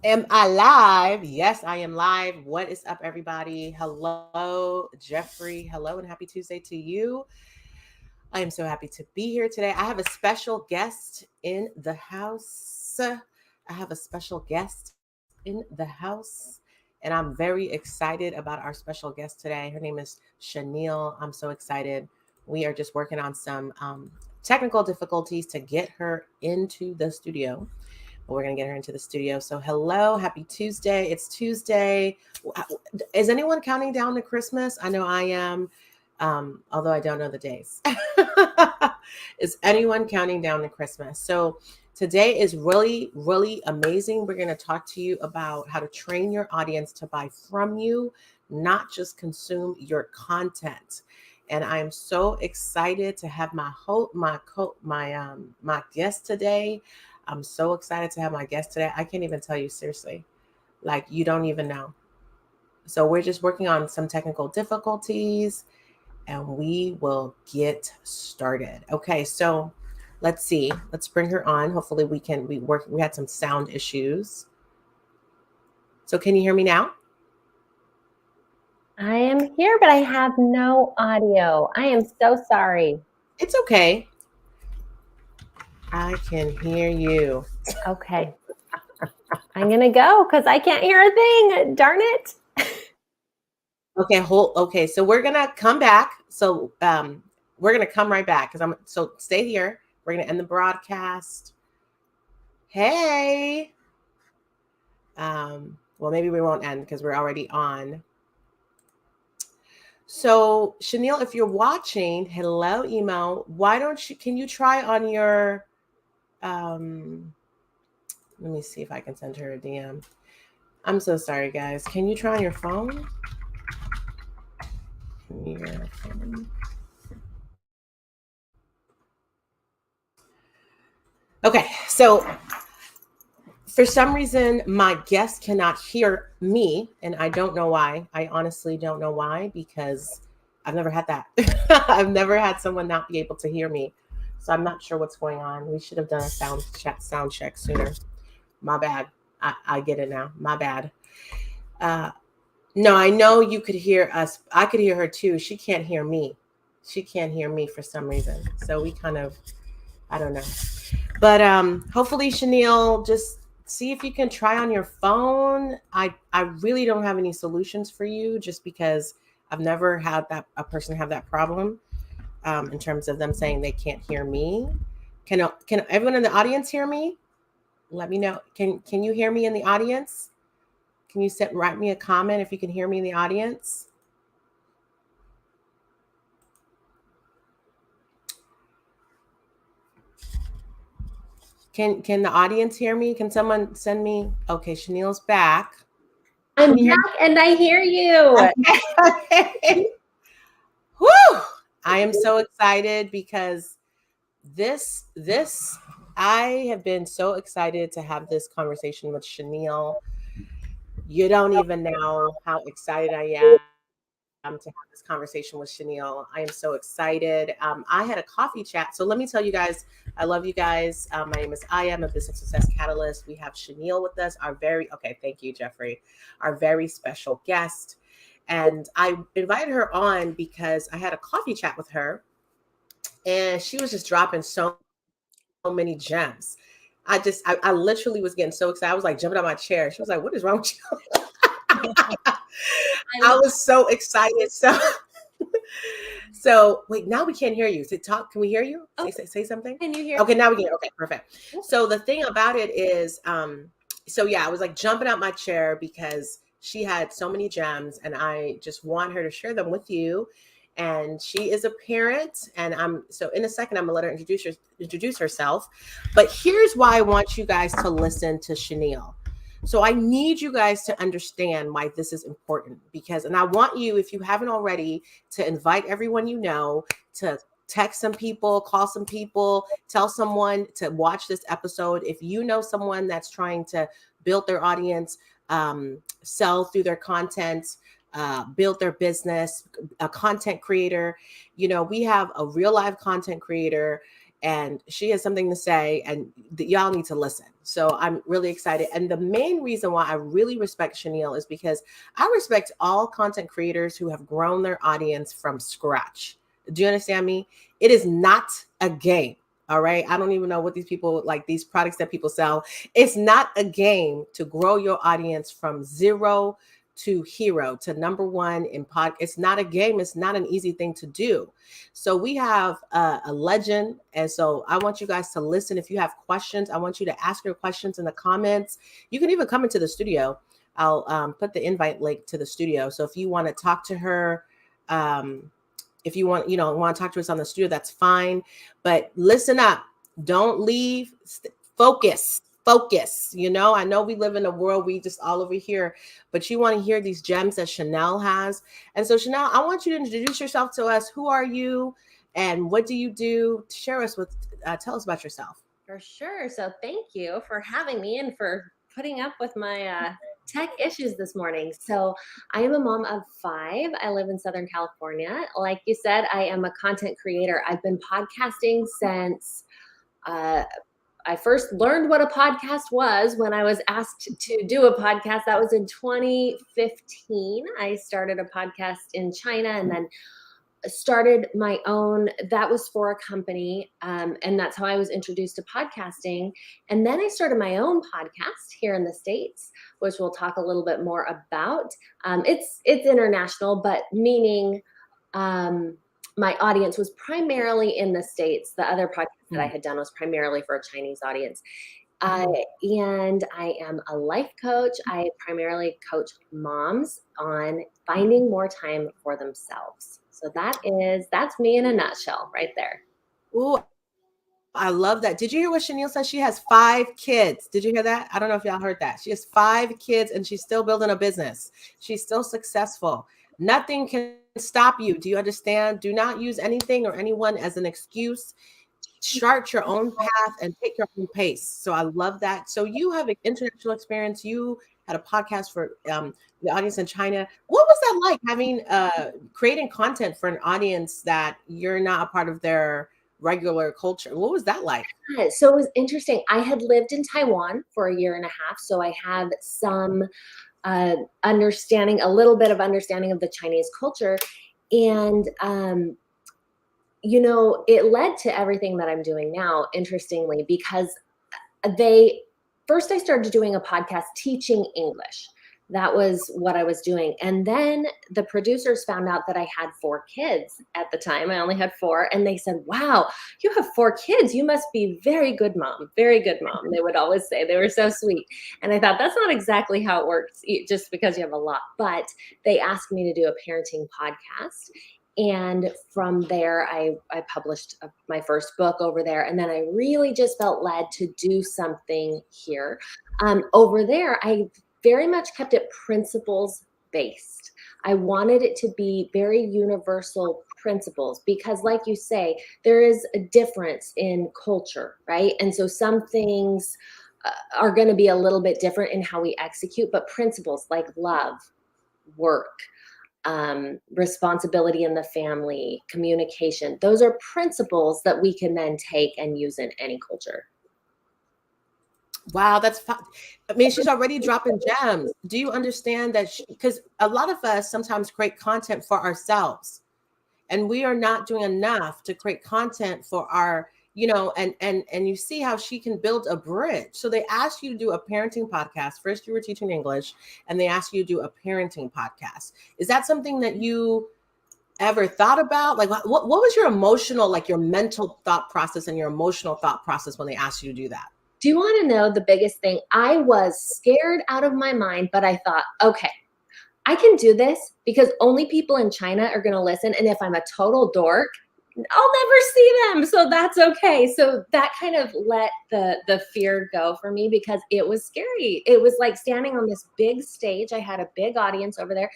Am I live? Yes, I am live. What is up, everybody? Hello, Jeffrey. Hello, and happy Tuesday to you. I am so happy to be here today. I have a special guest in the house. I have a special guest in the house, and I'm very excited about our special guest today. Her name is Chanel. I'm so excited. We are just working on some technical difficulties to get her into the studio. We're going to get her into the studio. So, hello, happy Tuesday. It's Tuesday. Is anyone counting down to Christmas? I know I am, although I don't know the days. Is anyone counting down to Christmas? So, today is really, really amazing. We're going to talk to you about how to train your audience to buy from you, not just consume your content. And I'm so excited to have my guest today. I'm so excited to have my guest today. I can't even tell you seriously. Like, you don't even know. So we're just working on some technical difficulties and we will get started. Okay, so let's see. Let's bring her on. Hopefully we had some sound issues. So can you hear me now? I am here, but I have no audio. I am so sorry. It's okay. I can hear you. Okay. I'm going to go because I can't hear a thing. Darn it. Okay, so we're gonna come back. So we're gonna come right back because I'm so stay here. We're gonna end the broadcast. Hey. Well, maybe we won't end because we're already on. So, Chanel, if you're watching, hello, email. Why don't you? Can you try on your? Let me see if I can send her a DM. I'm so sorry, guys. Can you try on your phone? Your phone. Okay, so for some reason, my guest cannot hear me, and I don't know why. I honestly don't know why because I've never had that. I've never had someone not be able to hear me, so I'm not sure what's going on. We should have done a sound check sooner. My bad. I get it now. My bad. Uh, no, I know you could hear us. I could hear her too. She can't hear me. She can't hear me for some reason. So we kind of, I don't know. But hopefully, Chanel, just see if you can try on your phone. I really don't have any solutions for you, just because I've never had that a person have that problem in terms of them saying they can't hear me. Can everyone in the audience hear me? Let me know. Can you hear me in the audience? Can you write me a comment if you can hear me in the audience? Can the audience hear me? Can someone send me? Okay, Chanel's back. I'm Can you hear back and I hear you. me? Okay. Whew! I am so excited because this I have been so excited to have this conversation with Chanel. You don't even know how excited I am to have this conversation with Chanel. I am so excited. I had a coffee chat. So let me tell you guys, I love you guys. My name is I am a business success catalyst. We have Chanel with us, thank you, Jeffrey, our very special guest. And I invited her on because I had a coffee chat with her and she was just dropping so many gems. I literally was getting so excited. I was like jumping out my chair. She was like, "What is wrong with you?" I was so excited. So wait, now we can't hear you. So talk. Can we hear you? Say something. Can you hear? Okay, now we can. Okay, perfect. So the thing about it is, so yeah, I was like jumping out my chair because she had so many gems, and I just want her to share them with you. And she is a parent, and I'm so in a second I'm gonna let her introduce herself. But here's why I want you guys to listen to Chanel. So I need you guys to understand why this is important because, and I want you, if you haven't already, to invite everyone you know, to text some people, call some people, tell someone to watch this episode. If you know someone that's trying to build their audience, sell through their content, build their business, a content creator, we have a real live content creator and she has something to say, and y'all need to listen. So I'm really excited. And the main reason why I really respect Chanel is because I respect all content creators who have grown their audience from scratch. Do you understand me? It is not a game. All right. I don't even know what these people like, these products that people sell. It's not a game to grow your audience from zero to hero to number one in pod. It's not a game. It's not an easy thing to do. So we have a legend. And so I want you guys to listen. If you have questions, I want you to ask your questions in the comments. You can even come into the studio. I'll put the invite link to the studio. So if you want to talk to her, if you want, want to talk to us on the studio, that's fine. But listen up. Don't leave. Focus. Focus. I know we live in a world we just all over here, but you want to hear these gems that Chanel has. And so, Chanel, I want you to introduce yourself to us. Who are you, and what do you do? Tell us about yourself. For sure. So thank you for having me and for putting up with my tech issues this morning. So I am a mom of 5. I live in Southern California. Like you said, I am a content creator. I've been podcasting since I first learned what a podcast was when I was asked to do a podcast. That was in 2015. I started a podcast in China and then started my own. That was for a company, and that's how I was introduced to podcasting. And then I started my own podcast here in the States, which we'll talk a little bit more about. It's international, but meaning my audience was primarily in the States. The other podcast that I had done was primarily for a Chinese audience. And I am a life coach. I primarily coach moms on finding more time for themselves. So that's me in a nutshell right there. Ooh, I love that. Did you hear what Chanel said? She has 5 kids. Did you hear that? I don't know if y'all heard that. She has 5 kids and she's still building a business. She's still successful. Nothing can stop you. Do you understand? Do not use anything or anyone as an excuse. Chart your own path and take your own pace. So I love that. So you have an international experience. You had a podcast for the audience in China. What was that like, having creating content for an audience that you're not a part of their regular culture? What was that like? So it was interesting. I had lived in Taiwan for a year and a half, so I have some understanding, a little bit of understanding of the Chinese culture. And it led to everything that I'm doing now, interestingly, because first I started doing a podcast teaching English. That was what I was doing. And then the producers found out that I had 4 kids at the time. I only had 4. And they said, wow, you have 4 kids. You must be very good mom. Very good mom. They would always say. They were so sweet. And I thought, that's not exactly how it works, just because you have a lot. But they asked me to do a parenting podcast. And from there, I published my first book over there. And then I really just felt led to do something here. Over there, I very much kept it principles based. I wanted it to be very universal principles because, like you say, there is a difference in culture, right? And so some things are going to be a little bit different in how we execute, but principles like love, work, responsibility in the family, communication, those are principles that we can then take and use in any culture. Wow, that's fun. I mean, she's already dropping gems. Do you understand that? Because a lot of us sometimes create content for ourselves, and we are not doing enough to create content for our, and you see how she can build a bridge. So they asked you to do a parenting podcast. First, you were teaching English, and they asked you to do a parenting podcast. Is that something that you ever thought about? Like, what was your emotional, like your mental thought process and your emotional thought process when they asked you to do that? Do you want to know the biggest thing? I was scared out of my mind, but I thought, okay, I can do this because only people in China are going to listen. And if I'm a total dork, I'll never see them. So that's okay. So that kind of let the fear go for me because it was scary. It was like standing on this big stage. I had a big audience over there,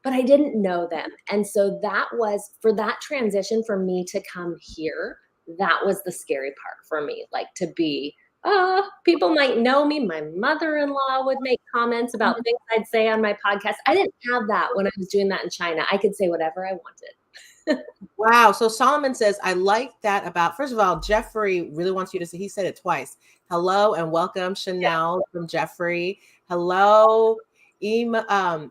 but I didn't know them. And so that was, for that transition for me to come here, that was the scary part for me, like to be, people might know me. My mother-in-law would make comments about things I'd say on my podcast. I didn't have that when I was doing that in China. I could say whatever I wanted. Wow. So Solomon says, I like that about, first of all, Jeffrey really wants you to say, he said it twice. Hello and welcome, Chanel from Jeffrey. Hello, email.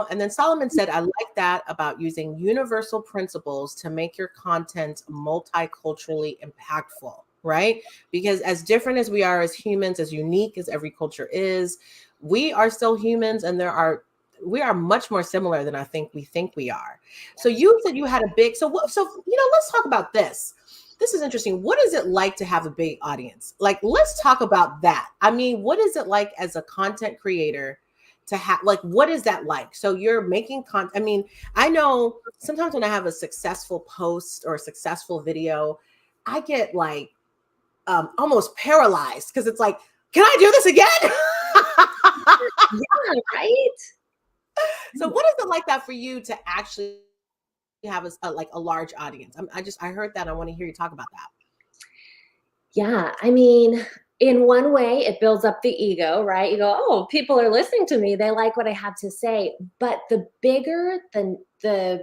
And then Solomon said, I like that about using universal principles to make your content multiculturally impactful, right? Because as different as we are as humans, as unique as every culture is, we are still humans, and we are much more similar than I think we are. So you said you had a big, let's talk about this. This is interesting. What is it like to have a big audience? Like, let's talk about that. I mean, what is it like as a content creator to have, like, what is that like? So you're making content. I mean, I know sometimes when I have a successful post or a successful video, I get like almost paralyzed because it's like, can I do this again? Yeah, right. So what is it like that for you to actually have like a large audience? I heard that. I want to hear you talk about that. Yeah, I mean, in one way, it builds up the ego, right? You go, oh, people are listening to me. They like what I have to say. But the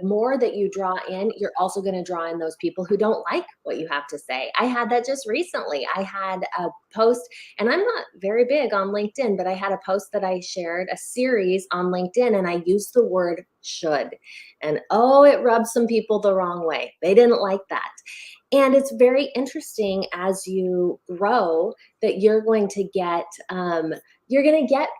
more that you draw in, you're also going to draw in those people who don't like what you have to say. I had that just recently. I had a post, and I'm not very big on LinkedIn, but I had a post that I shared, a series on LinkedIn, and I used the word should. And oh, it rubbed some people the wrong way. They didn't like that. And it's very interesting as you grow that you're going to get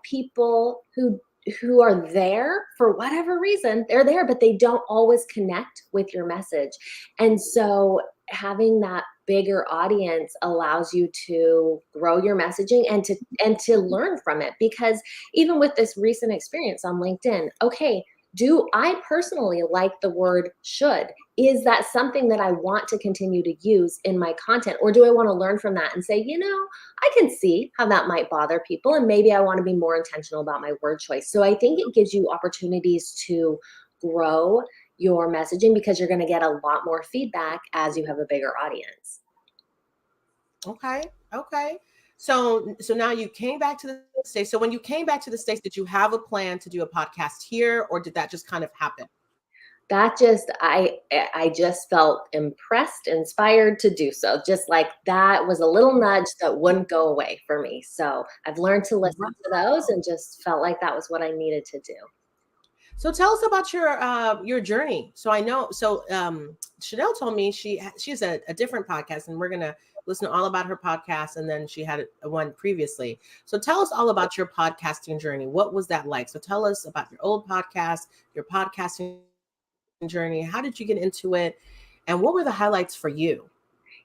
people who are there for whatever reason. They're there, but they don't always connect with your message. And so having that bigger audience allows you to grow your messaging and to learn from it. Because even with this recent experience on LinkedIn, okay, do I personally like the word should? Is that something that I want to continue to use in my content? Or do I want to learn from that and say, I can see how that might bother people, and maybe I want to be more intentional about my word choice. So I think it gives you opportunities to grow your messaging because you're going to get a lot more feedback as you have a bigger audience. Okay. Okay. So now you came back to the States. So when you came back to the States, did you have a plan to do a podcast here, or did that just kind of happen? That just I just felt impressed, inspired to do so. Just like that was a little nudge that wouldn't go away for me. So I've learned to listen to those and just felt like that was what I needed to do. So tell us about your journey. So I know. Chanel told me she has a different podcast, and we're gonna listen all about her podcast. And then she had one previously. So tell us all about your podcasting journey. What was that like? So tell us about your old podcast, your podcasting journey. How did you get into it, and what were the highlights for you?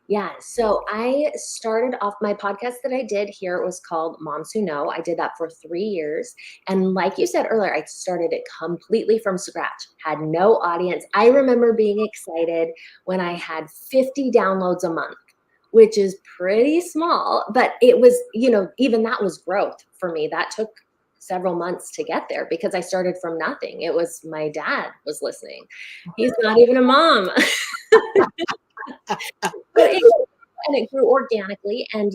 Yeah, so I started off my podcast that I did here. It was called Moms Who Know. I did that for 3 years. And like you said earlier, I started it completely from scratch, had no audience. I remember being excited when I had 50 downloads a month, which is pretty small, but it was, even that was growth for me. That took several months to get there because I started from nothing. It was my dad was listening. He's not even a mom. But it grew organically, and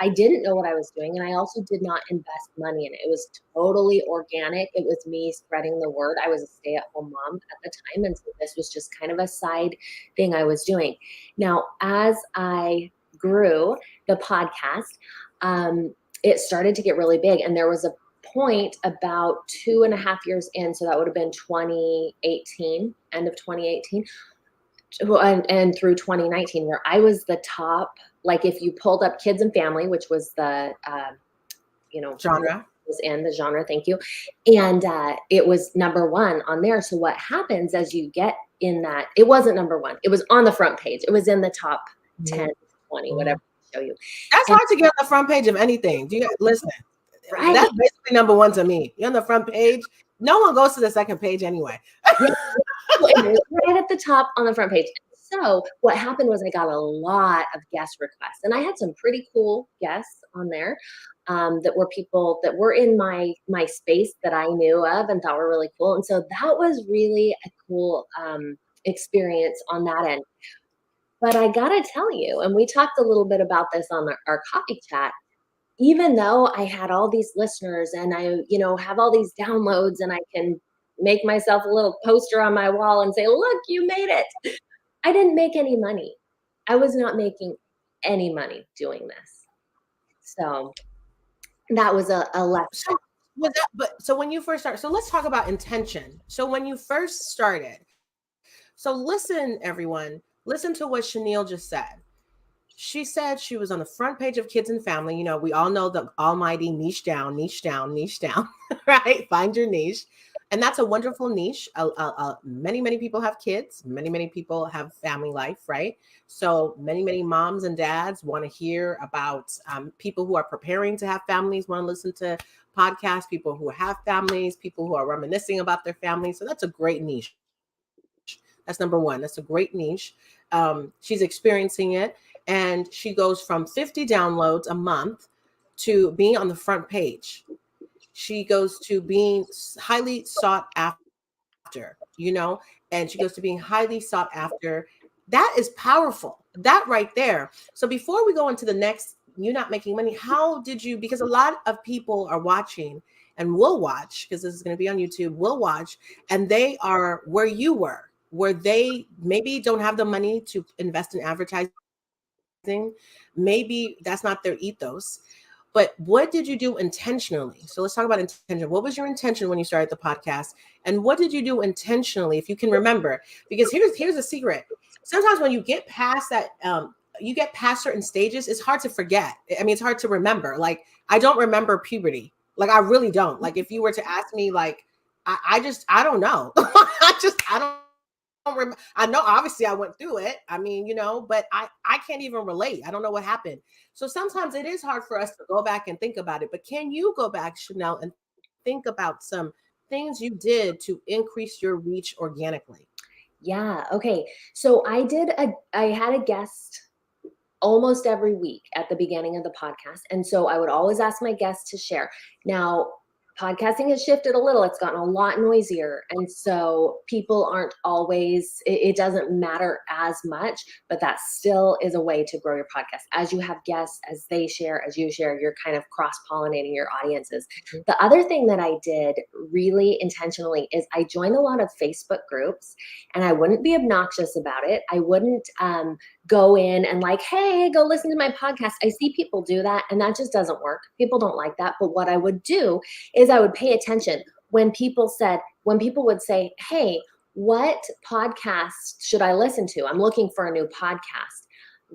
I didn't know what I was doing, and I also did not invest money in it. It was totally organic. It was me spreading the word. I was a stay-at-home mom at the time, and so this was just kind of a side thing I was doing. Now, as I grew the podcast, it started to get really big, and there was a point about 2.5 years in, so that would have been 2018, end of 2018, and through 2019, where I was the top, like if you pulled up kids and family, which was the, Genre. was in the genre, thank you. And it was number one on there. So what happens as you get in that, it wasn't number one. It was on the front page. It was in the top 10, 20, whatever I show you. That's hard to get on the front page of anything. Do you listen? Right. That's basically number one to me. You're on the front page. No one goes to the second page anyway. Right at the top on the front page. So what happened was I got a lot of guest requests, and I had some pretty cool guests on there that were people that were in my space that I knew of and thought were really cool. And so that was really a cool experience on that end. But I gotta tell you, and we talked a little bit about this on our coffee chat, even though I had all these listeners and I, have all these downloads and I can make myself a little poster on my wall and say, look, you made it. I didn't make any money. I was not making any money doing this. So that was a lesson. So was that, but so when you first started, so let's talk about intention. So when you first started, so listen, everyone, listen to what Chanel just said. She said she was on the front page of Kids and Family. You know, we all know the almighty niche down, niche down, niche down, right? Find your niche. And that's a wonderful niche. Many people have kids. Many people have family life, right? So many moms and dads want to hear about people who are preparing to have families, want to listen to podcasts, people who have families, people who are reminiscing about their families. So that's a great niche. That's number one. That's a great niche. She's experiencing it. And she goes from 50 downloads a month to being on the front page. She goes to being highly sought after, and she goes to being highly sought after. That is powerful. That right there. So before we go into the next, you not making money, how did you, because a lot of people are watching and will watch, because this is going to be on YouTube, will watch, and they are where you were, where they maybe don't have the money to invest in advertising. Maybe that's not their ethos. But what did you do intentionally? So let's talk about intention. What was your intention when you started the podcast? And what did you do intentionally, if you can remember? Because here's a secret. Sometimes when you get past that, you get past certain stages, it's hard to forget. I mean, it's hard to remember. Like, I don't remember puberty. Like, I really don't. Like, if you were to ask me, like, I don't know. I don't remember. I know obviously I went through it. I mean, but I can't even relate. I don't know what happened. So sometimes it is hard for us to go back and think about it. But can you go back, Chanel, and think about some things you did to increase your reach organically? Yeah. Okay. So I had a guest almost every week at the beginning of the podcast. And so I would always ask my guests to share. Now, podcasting has shifted a little. It's gotten a lot noisier. And so people aren't always, it doesn't matter as much, but that still is a way to grow your podcast. As you have guests, as they share, as you share, you're kind of cross pollinating your audiences. The other thing that I did really intentionally is I joined a lot of Facebook groups, and I wouldn't be obnoxious about it. I wouldn't go in and like, hey, go listen to my podcast. I see people do that, and that just doesn't work. People don't like that. But what I would do is I would pay attention when people would say, hey, what podcast should I listen to? I'm looking for a new podcast.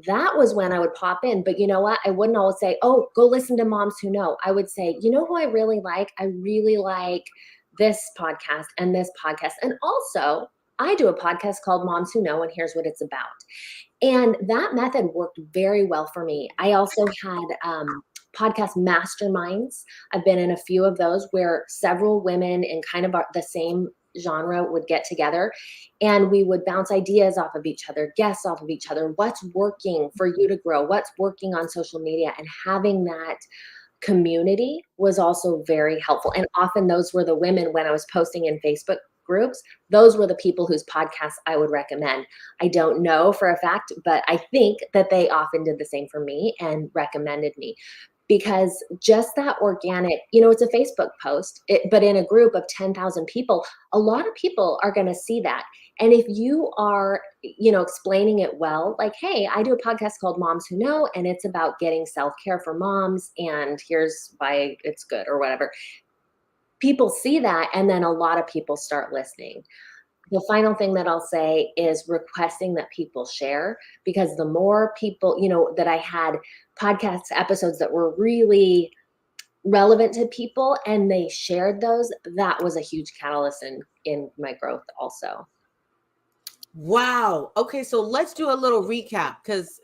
That was when I would pop in. But you know what? I wouldn't always say, oh, go listen to Moms Who Know. I would say, you know who I really like? I really like this podcast and this podcast. And also, I do a podcast called Moms Who Know, and here's what it's about. And that method worked very well for me. I also had podcast masterminds. I've been in a few of those where several women in kind of the same genre would get together, and we would bounce ideas off of each other, guests off of each other. What's working for you to grow? What's working on social media? And having that community was also very helpful. And often those were the women, when I was posting in Facebook groups, those were the people whose podcasts I would recommend. I don't know for a fact, but I think that they often did the same for me and recommended me, because just that organic, it's a Facebook post, but in a group of 10,000 people, a lot of people are going to see that. And if you are, explaining it well, like, hey, I do a podcast called Moms Who Know, and it's about getting self-care for moms, and here's why it's good, or whatever. People see that, and then a lot of people start listening. The final thing that I'll say is requesting that people share, because the more people, that I had podcast episodes that were really relevant to people and they shared those, that was a huge catalyst in my growth also. Wow. Okay, so let's do a little recap, because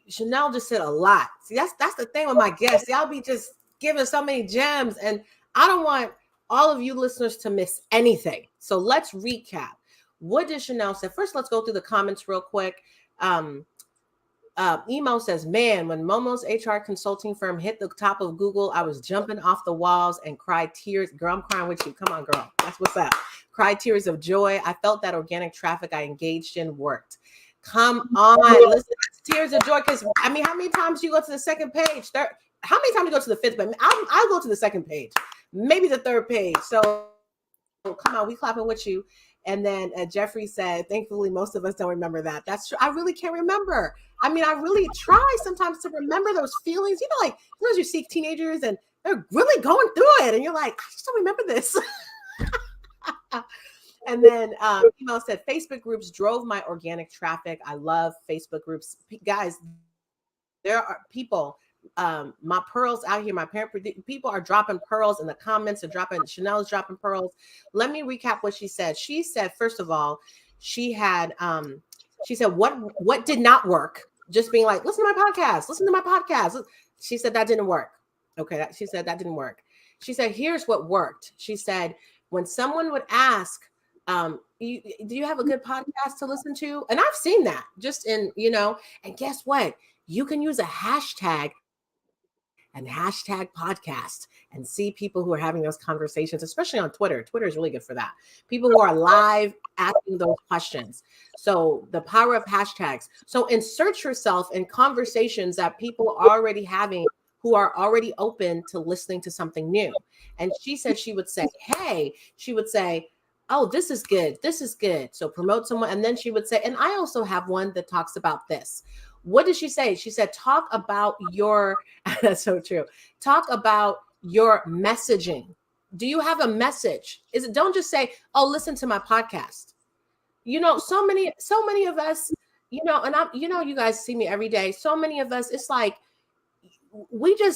Chanel just said a lot. See, that's the thing with my guests. Y'all be just giving so many gems, and I don't want all of you listeners to miss anything. So let's recap. What did Chanel say? First, let's go through the comments real quick. Emo says, man, when Momo's HR consulting firm hit the top of Google, I was jumping off the walls and cried tears. Girl, I'm crying with you. Come on, girl. That's what's up. Cried tears of joy. I felt that organic traffic I engaged in worked. Come on. Listen, tears of joy. Because, I mean, how many times you go to the second page? How many times you go to the fifth? But I'll go to the second page, maybe the third page. So come on, we clapping with you. And then Jeffrey said, thankfully, most of us don't remember that. That's true. I really can't remember. I mean, I really try sometimes to remember those feelings. You know, like sometimes you see teenagers and they're really going through it, and you're like, I just don't remember this. And then email said, Facebook groups drove my organic traffic. I love Facebook groups. Guys, there are people, my pearls out here, my parent people are dropping pearls in the comments and dropping, Chanel's dropping pearls. Let me recap what she said. She said, first of all, she said, what did not work? Just being like, listen to my podcast, listen to my podcast. She said that didn't work. Okay. She said that didn't work. She said, here's what worked. She said, when someone would ask, do you have a good podcast to listen to? And I've seen that just in, and guess what? You can use a hashtag and hashtag podcast and see people who are having those conversations, especially on Twitter. Twitter is really good for that. People who are live asking those questions. So the power of hashtags. So insert yourself in conversations that people are already having, who are already open to listening to something new. And she said she would say, hey, she would say, oh, this is good. This is good. So promote someone. And then she would say, and I also have one that talks about this. What did she say? She said, talk about your, that's so true. Talk about your messaging. Do you have a message? Don't just say, oh, listen to my podcast. So many of us, and you guys see me every day. So many of us, it's like,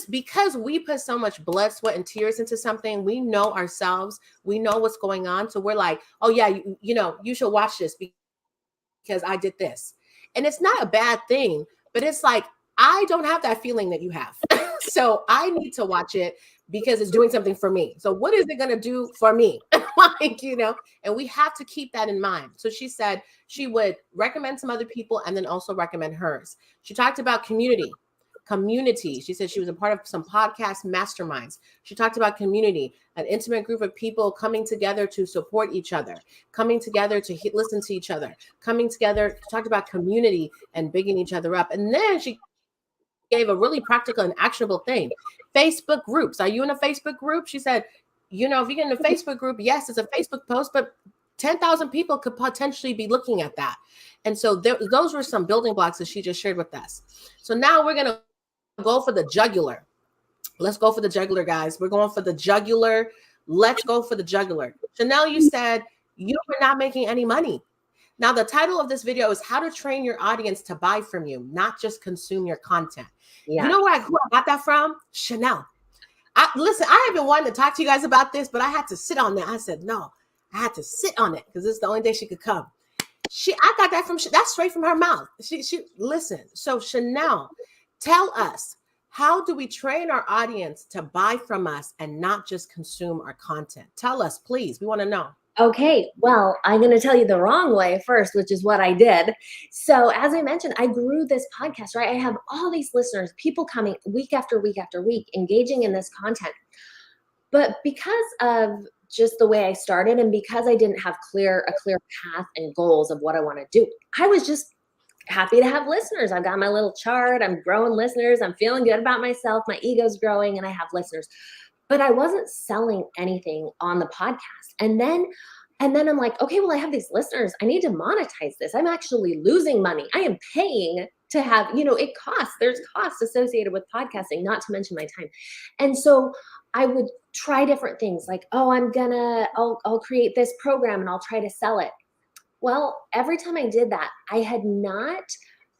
because we put so much blood, sweat, and tears into something, we know ourselves, we know what's going on. So we're like, oh yeah, you should watch this because I did this. And it's not a bad thing, but it's like, I don't have that feeling that you have. So I need to watch it because it's doing something for me. So what is it going to do for me? And we have to keep that in mind. So she said she would recommend some other people and then also recommend hers. She talked about community. She said she was a part of some podcast masterminds. She talked about community, an intimate group of people coming together to support each other, coming together to listen to each other, coming together, talked about community and bigging each other up. And then she gave a really practical and actionable thing. Facebook groups. Are you in a Facebook group? She said, if you get in a Facebook group, yes, it's a Facebook post, but 10,000 people could potentially be looking at that. And so those were some building blocks that she just shared with us. So now we're going to go for the jugular. Let's go for the jugular, guys. We're going for the jugular. Let's go for the jugular. Chanel, you said you were not making any money. Now, the title of this video is how to train your audience to buy from you, not just consume your content. Yeah. You know who I got that from? Chanel. Listen, I have been wanting to talk to you guys about this, but I had to sit on that. I said, no, I had to sit on it because this is the only day she could come. I got that that's straight from her mouth. Listen. So Chanel, tell us, how do we train our audience to buy from us and not just consume our content? Tell us, please. We want to know. Okay, well, I'm going to tell you the wrong way first, which is what I did. So as I mentioned, I grew this podcast, right? I have all these listeners, people coming week after week after week, engaging in this content. But because of just the way I started and because I didn't have a clear path and goals of what I want to do, I was just happy to have listeners. I've got my little chart. I'm growing listeners. I'm feeling good about myself. My ego's growing and I have listeners. But I wasn't selling anything on the podcast. And then I'm like, okay, well, I have these listeners. I need to monetize this. I'm actually losing money. I am paying to have, it costs. There's costs associated with podcasting, not to mention my time. And so I would try different things like, oh, I'll create this program and I'll try to sell it. Well, every time I did that, I had not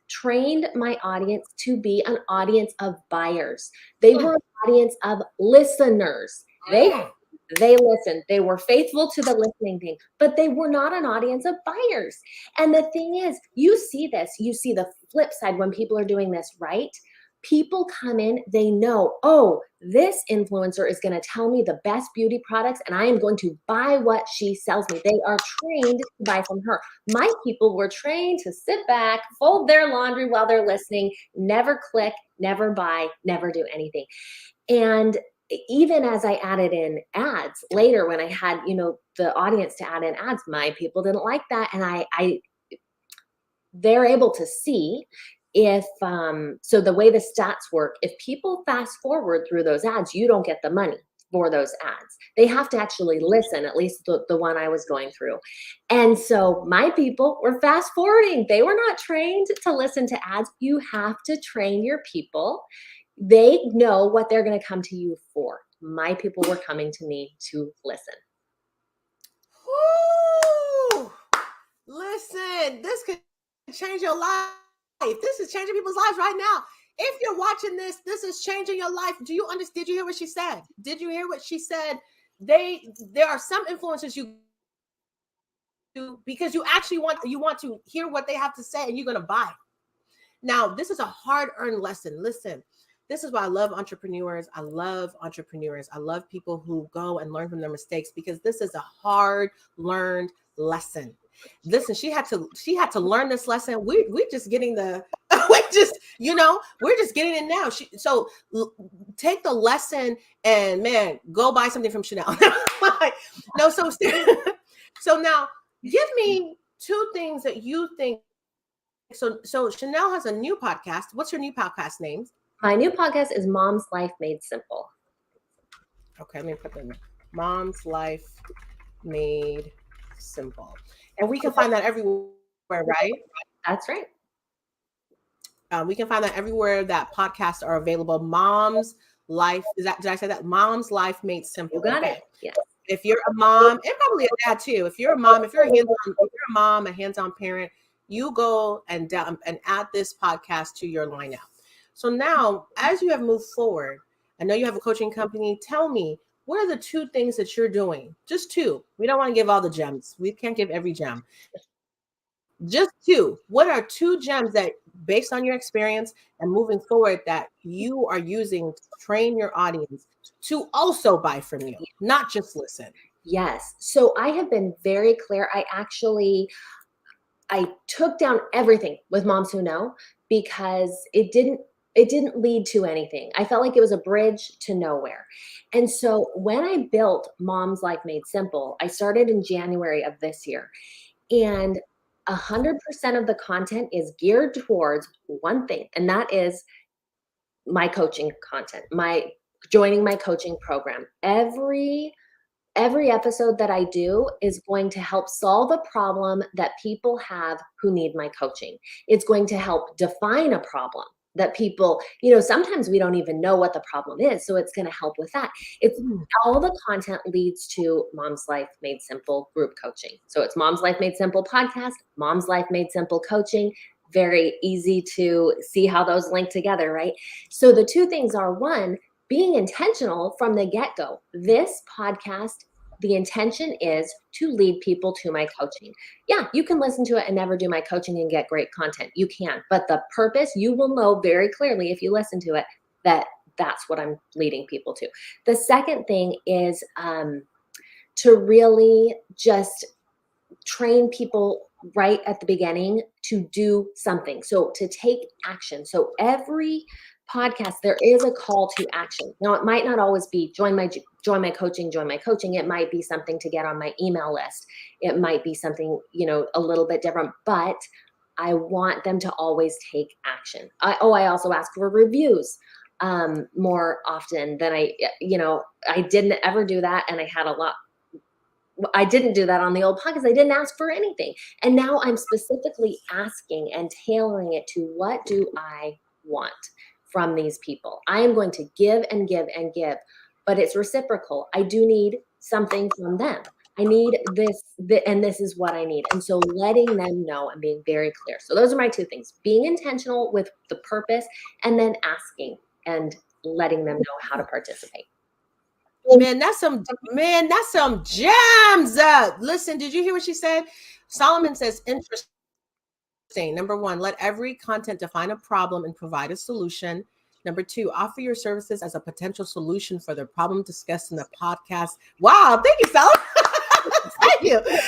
trained my audience to be an audience of buyers. They were an audience of listeners. They listened. They were faithful to the listening thing, but they were not an audience of buyers. And the thing is, you see the flip side when people are doing this, right? People come in, they know, oh, this influencer is going to tell me the best beauty products and I am going to buy what she sells me. They are trained to buy from her. My people were trained to sit back, fold their laundry while they're listening, never click, never buy, never do anything. And even as I added in ads later, when I had, the audience to add in ads, my people didn't like that. And they're able to see if, so the way the stats work, if people fast forward through those ads, you don't get the money. for those ads. They have to actually listen, at least the one I was going through. And so my people were fast forwarding. They were not trained to listen to ads. You have to train your people. They know what they're going to come to you for. My people were coming to me to listen. Woo! Listen, this could change your life. This is changing people's lives right now. If you're watching this, this is changing your life. Do you understand? Did you hear what she said? Did you hear what she said? There are some influencers you do because you actually want to hear what they have to say, and you're going to buy. Now, this is a hard-earned lesson. Listen, this is why I love entrepreneurs. I love entrepreneurs. I love people who go and learn from their mistakes, because this is a hard-learned lesson. Listen, she had to learn this lesson. We're just getting the we're just getting it now. Take the lesson and, man, go buy something from Chanel. No, so now give me two things that you think. So Chanel has a new podcast. What's your new podcast name? My new podcast is Mom's Life Made Simple. Okay, let me put that in. Mom's Life Made Simple. And we can find that everywhere, right? That's right. We can find that everywhere that podcasts are available. Mom's Life, did I say that? Mom's Life Made Simple. You got it. Yes. If you're a mom, and probably a dad too, if you're a mom, if you're a mom, a hands-on parent, you go and add this podcast to your lineup. So now, as you have moved forward, I know you have a coaching company. Tell me, what are the two things that you're doing? Just two. We don't want to give all the gems. We can't give every gem. Just two. What are two gems that, based on your experience and moving forward, that you are using to train your audience to also buy from you, not just listen? Yes. So I have been very clear. I took down everything with Moms Who Know, because it didn't lead to anything. I felt like it was a bridge to nowhere. And so when I built Mom's Life Made Simple, I started in January of this year, and 100% of the content is geared towards one thing, and that is my coaching content, joining my coaching program. Every episode that I do is going to help solve a problem that people have who need my coaching. It's going to help define a problem that people, sometimes we don't even know what the problem is. So it's going to help with that. It's all the content leads to Mom's Life Made Simple group coaching. So it's Mom's Life Made Simple podcast, Mom's Life Made Simple coaching. Very easy to see how those link together, right? So the two things are, one, being intentional from the get-go. This podcast, the intention is to lead people to my coaching. Yeah, you can listen to it and never do my coaching and get great content. You can. But the purpose, you will know very clearly if you listen to it, that that's what I'm leading people to. The second thing is to really just train people right at the beginning to do something. So to take action. So every podcast, there is a call to action. Now, it might not always be join my coaching. It might be something to get on my email list. It might be something, a little bit different, but I want them to always take action. I also ask for reviews more often than I didn't ever do that. And I didn't do that on the old podcast. I didn't ask for anything. And now I'm specifically asking and tailoring it to, what do I want from these people? I am going to give and give and give, but it's reciprocal. I do need something from them. I need this, and this is what I need. And so letting them know and being very clear. So those are my two things: being intentional with the purpose, and then asking and letting them know how to participate. Man, that's some gems. Listen, did you hear what she said? Solomon says, interesting. Number one, let every content define a problem and provide a solution. Number two, offer your services as a potential solution for the problem discussed in the podcast. Wow, thank you, Solomon. Thank you. Thank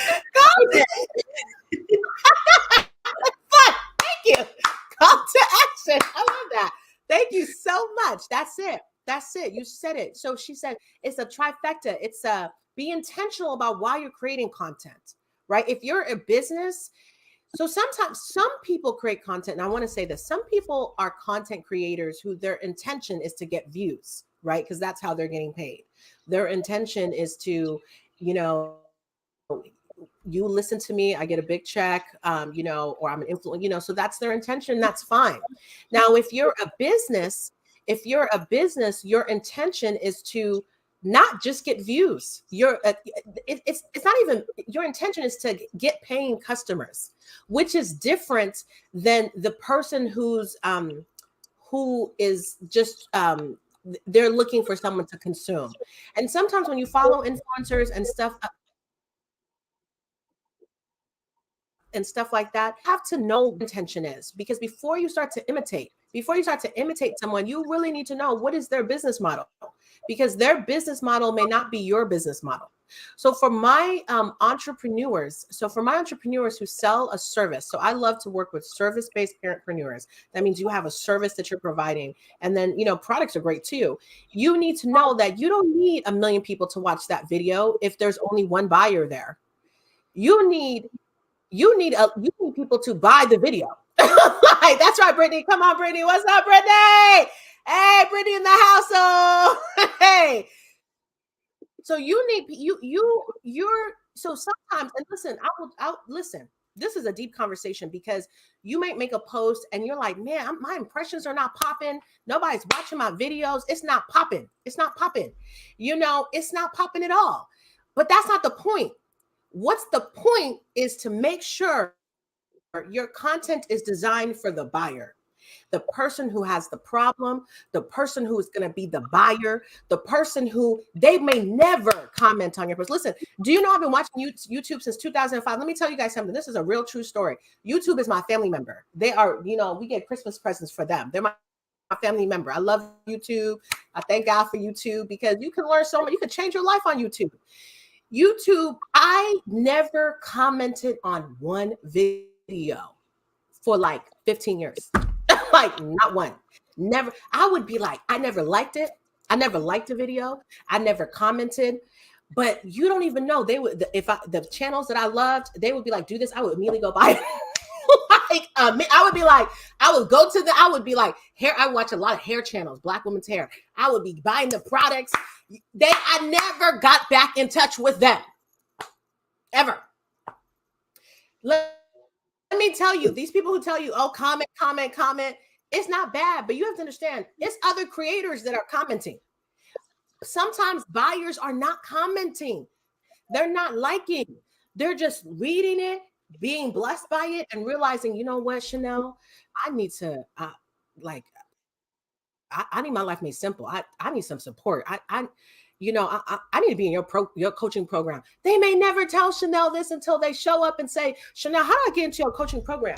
you. Call to action. I love that. Thank you so much. That's it. You said it. So she said it's a trifecta. It's be intentional about why you're creating content, right? If you're a business, so sometimes some people create content, and I want to say this: some people are content creators who their intention is to get views, right? Because that's how they're getting paid. Their intention is to, you know, you listen to me, I get a big check, or I'm an influencer, so that's their intention. That's fine. Now, if you're a business, your intention is to not just get views. It's not even, your intention is to get paying customers, which is different than the person who is just they're looking for someone to consume. And sometimes when you follow influencers and stuff like that, you have to know what intention is, because before you start to imitate someone, you really need to know what is their business model, because their business model may not be your business model. So for my entrepreneurs who sell a service, so I love to work with service-based parentpreneurs. That means you have a service that you're providing, and then products are great too. You need to know that you don't need a million people to watch that video if there's only one buyer there. You need you need people to buy the video. Like, that's right, Brittany. Come on, Brittany. What's up, Brittany? Hey, Brittany in the household. Hey. So you need you're so sometimes, and listen, I'll listen. This is a deep conversation, because you might make a post and you're like, man, my impressions are not popping. Nobody's watching my videos. It's not popping. It's not popping. It's not popping at all. But that's not the point. What's the point is to make sure your content is designed for the buyer, the person who has the problem, the person who is going to be the buyer, the person who they may never comment on your post. Listen, do you know I've been watching YouTube since 2005? Let me tell you guys something. This is a real true story. YouTube is my family member. They are, we get Christmas presents for them. They're my family member. I love YouTube. I thank God for YouTube, because you can learn so much. You can change your life on YouTube, I never commented on one video for like 15 years. Like, not one. Never. I would be like, I never liked it. I never liked the video. I never commented. But you don't even know. They would, if the channels that I loved, they would be like, do this. I would immediately go buy it. I would be like, I would be like, hair. I watch a lot of hair channels, Black women's hair. I would be buying the products. I never got back in touch with them. Ever. Let me tell you, these people who tell you, oh, comment. It's not bad, but you have to understand, it's other creators that are commenting. Sometimes buyers are not commenting. They're not liking. They're just reading it, being blessed by it, and realizing, you know what, Chanel, I need to I need my life made simple. I need some support. I need to be in your coaching program. They may never tell Chanel this until they show up and say, Chanel, how do I get into your coaching program?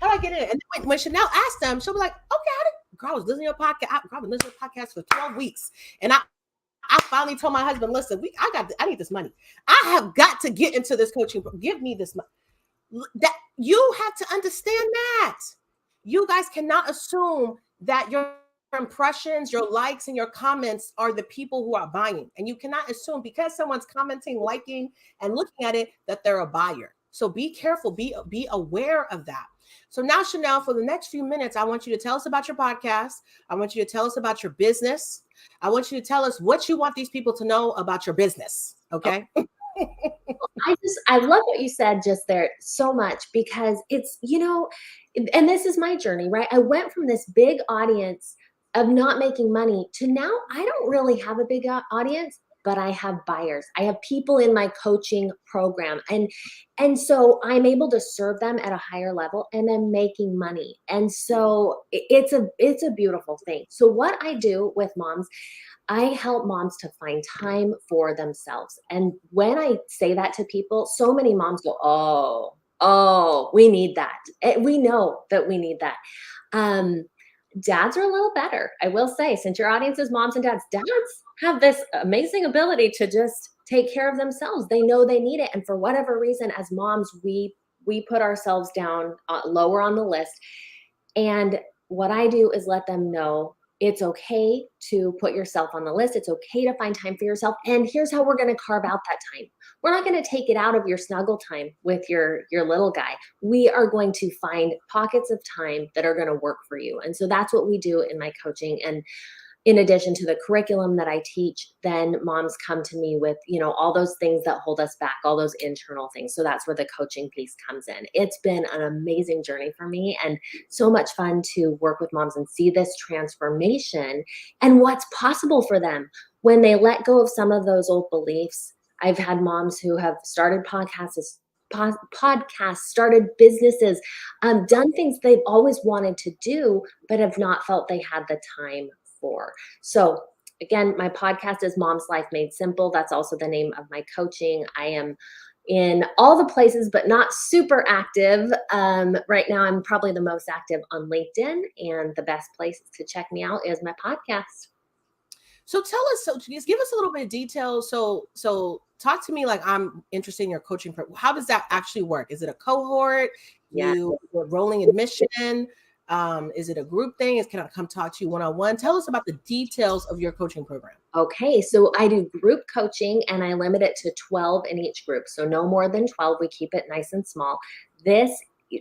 How do I get in? And then when Chanel asks them, she'll be like, okay, girl, I was listening to your podcast. I've been listening to your podcast for 12 weeks. And I finally told my husband, listen, I need this money. I have got to get into this coaching. Give me this money. That you have to understand that. You guys cannot assume that your impressions, your likes, and your comments are the people who are buying. And you cannot assume because someone's commenting, liking, and looking at it that they're a buyer. So be careful, be aware of that. So now, Chanel, for the next few minutes, I want you to tell us about your podcast. I want you to tell us about your business. I want you to tell us what you want these people to know about your business. Okay. I love what you said just there so much, because it's, and this is my journey, right? I went from this big audience of not making money to now I don't really have a big audience, but I have buyers. I have people in my coaching program. And so I'm able to serve them at a higher level, and I'm making money. And so it's a beautiful thing. So what I do with moms, I help moms to find time for themselves. And when I say that to people, so many moms go, oh, we need that. We know that we need that. Dads are a little better. I will say, since your audience is moms and dads have this amazing ability to just take care of themselves. They know they need it. And for whatever reason, as moms, we put ourselves down lower on the list. And what I do is let them know it's okay to put yourself on the list. It's okay to find time for yourself. And here's how we're going to carve out that time. We're not going to take it out of your snuggle time with your little guy. We are going to find pockets of time that are going to work for you. And so that's what we do in my coaching. And in addition to the curriculum that I teach, then moms come to me with, all those things that hold us back, all those internal things. So that's where the coaching piece comes in. It's been an amazing journey for me and so much fun to work with moms and see this transformation and what's possible for them when they let go of some of those old beliefs. I've had moms who have started podcasts, started businesses, done things they've always wanted to do, but have not felt they had the time for. So again, my podcast is Mom's Life Made Simple. That's also the name of my coaching. I am in all the places, but not super active. Right now, I'm probably the most active on LinkedIn, and the best place to check me out is my podcast. So tell us, so just give us a little bit of detail. So talk to me like I'm interested in your coaching. How does that actually work? Is it a cohort? Yeah. You're rolling admission? Is it a group thing? Can I come talk to you one-on-one? Tell us about the details of your coaching program. Okay, so I do group coaching and I limit it to 12 in each group. So no more than 12. We keep it nice and small. This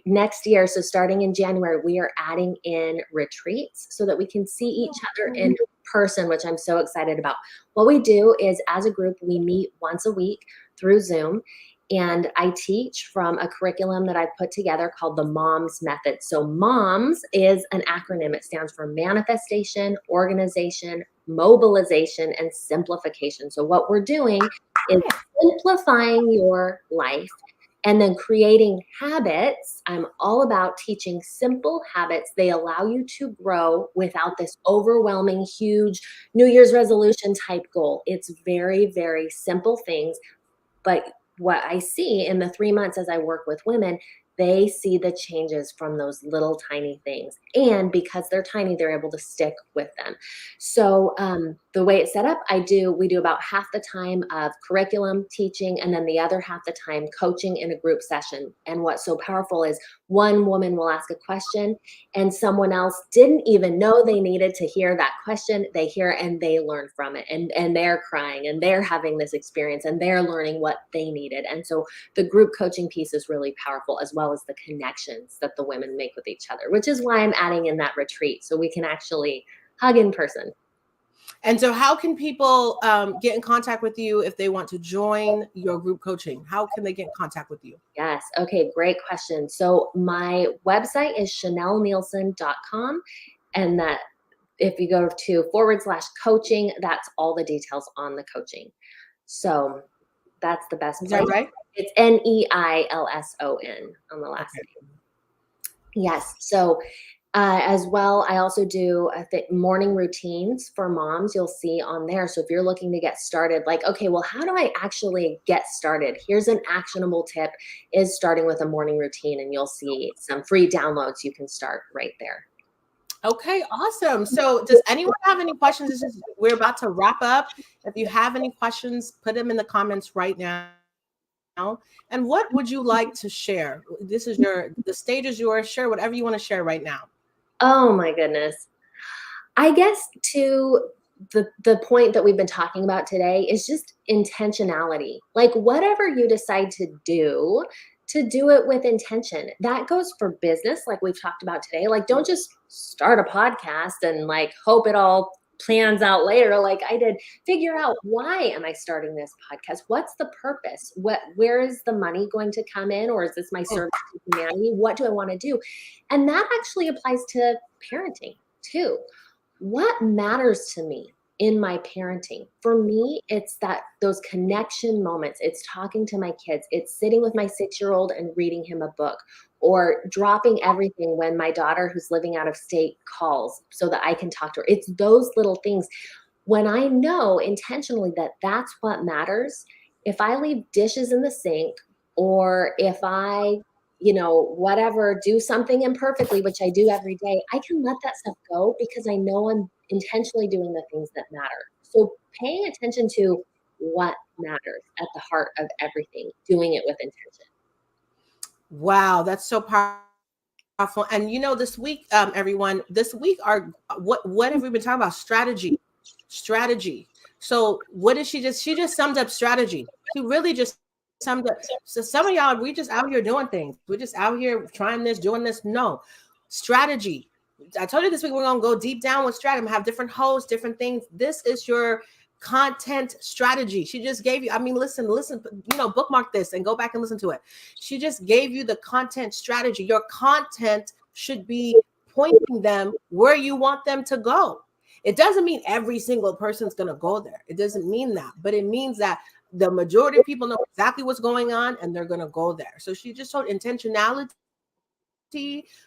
next year, so starting in January, we are adding in retreats so that we can see each other in person, which I'm so excited about. What we do is as a group, we meet once a week through Zoom. And I teach from a curriculum that I've put together called the MOMS Method. So MOMS is an acronym. It stands for manifestation, organization, mobilization, and simplification. So what we're doing is simplifying your life and then creating habits. I'm all about teaching simple habits. They allow you to grow without this overwhelming, huge New Year's resolution type goal. It's very, very simple things. But what I see in the 3 months as I work with women, they see the changes from those little tiny things. And because they're tiny, they're able to stick with them. So the way it's set up, we do about half the time of curriculum teaching and then the other half the time coaching in a group session. And what's so powerful is one woman will ask a question and someone else didn't even know they needed to hear that question. They hear it and they learn from it, and they're crying and they're having this experience and they're learning what they needed. And so the group coaching piece is really powerful, as well as the connections that the women make with each other, which is why I'm adding in that retreat so we can actually hug in person. And so how can people get in contact with you if they want to join your group coaching? How can they get in contact with you? Yes. Okay. Great question. So my website is chanelnielsen.com. And that if you go to /coaching, that's all the details on the coaching. So that's the best place. Is that right? It's NEILSON on the last name. Yes. So as well, I also do morning routines for moms. You'll see on there. So if you're looking to get started, like, okay, well, how do I actually get started? Here's an actionable tip: is starting with a morning routine, and you'll see some free downloads. You can start right there. Okay, awesome. So does anyone have any questions? We're about to wrap up. If you have any questions, put them in the comments right now. And what would you like to share? The stage is yours. Share whatever you want to share right now. Oh my goodness. I guess to the point that we've been talking about today is just intentionality. Like whatever you decide to do it with intention. That goes for business, like we've talked about today. Like don't just start a podcast and like hope it all plans out later like I did. Figure out, why am I starting this podcast? What's the purpose? Where is the money going to come in, or is this my service to humanity? What do I want to do? And that actually applies to parenting too. What matters to me in my parenting? For me, it's those connection moments. It's talking to my kids. It's sitting with my 6-year-old and reading him a book, or dropping everything when my daughter who's living out of state calls so that I can talk to her. It's those little things. When I know intentionally that that's what matters, if I leave dishes in the sink, or if I whatever, do something imperfectly, which I do every day, I can let that stuff go because I know I'm intentionally doing the things that matter. So paying attention to what matters at the heart of everything, doing it with intention. Wow, that's so powerful. And this week, everyone, what have we been talking about? Strategy. So what did she just summed up strategy. She really just summed up. So some of y'all, we just out here doing things. We're just out here trying this, doing this. No, strategy. I told you this week we're gonna go deep down with strategy. I'm gonna have different hosts, different things. This is your content strategy. She just gave you, I mean, listen, bookmark this and go back and listen to it. She just gave you the content strategy. Your content should be pointing them where you want them to go. It doesn't mean every single person's gonna go there. It doesn't mean that, but it means that the majority of people know exactly what's going on and they're gonna go there. So she just showed intentionality,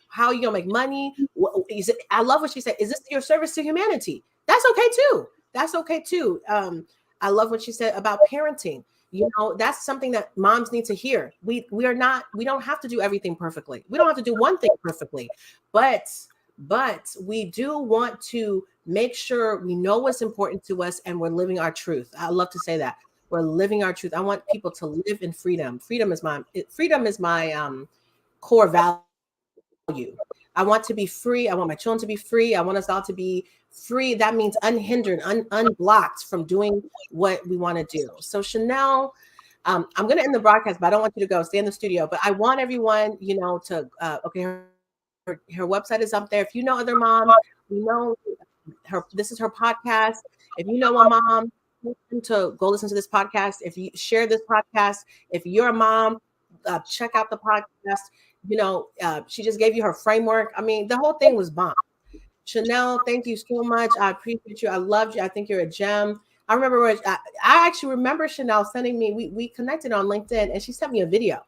how you gonna make money. I love what she said. Is this your service to humanity? That's okay too. That's okay too. I love what she said about parenting. That's something that moms need to hear. We don't have to do everything perfectly. We don't have to do one thing perfectly, but we do want to make sure we know what's important to us and we're living our truth. I love to say that. We're living our truth. I want people to live in freedom. Freedom is my core value. I want to be free. I want my children to be free. I want us all to be free. That means unhindered, unblocked from doing what we want to do. So Chanel, I'm going to end the broadcast, but I don't want you to go. Stay in the studio. But I want everyone, to okay. Her website is up there. If you know other moms, you know her. This is her podcast. If you know a mom, to go listen to this podcast. If you share this podcast, if you're a mom, check out the podcast. She just gave you her framework. I mean, the whole thing was bomb. Chanel, thank you so much. I appreciate you. I loved you. I think you're a gem. I actually remember Chanel sending me, we connected on LinkedIn and she sent me a video.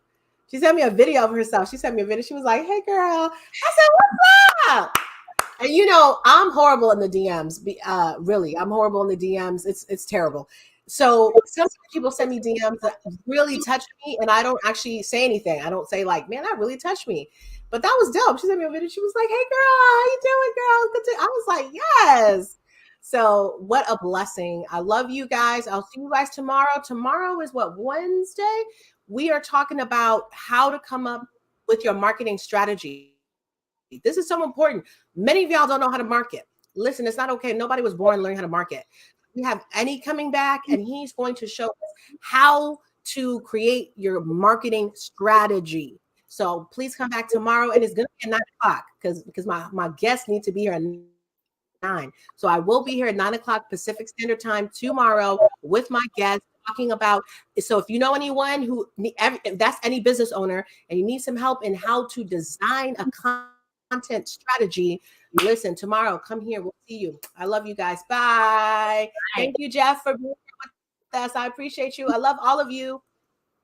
She sent me a video of herself. She sent me a video. She was like, hey girl. I said, what's up? And I'm horrible in the DMs. Really, I'm horrible in the DMs. It's terrible. So sometimes people send me DMs that really touch me, and I don't actually say anything. I don't say like, "Man, that really touched me." But that was dope. She sent me a video. She was like, "Hey, girl, how you doing, girl?" I was like, "Yes." So what a blessing. I love you guys. I'll see you guys tomorrow. Tomorrow is what, Wednesday? We are talking about how to come up with your marketing strategy. This is so important. Many of y'all don't know how to market. Listen, it's not okay. Nobody was born learning how to market. We have Annie coming back, and he's going to show us how to create your marketing strategy. So please come back tomorrow, and it's going to be at 9 o'clock because my guests need to be here at 9. So I will be here at 9 o'clock Pacific Standard Time tomorrow with my guests talking about. So if you know anyone if that's any business owner and you need some help in how to design a content strategy, listen tomorrow. Come here. We'll see you. I love you guys. Bye. Thank you, Jeff, for being here with us. I appreciate you. I love all of you.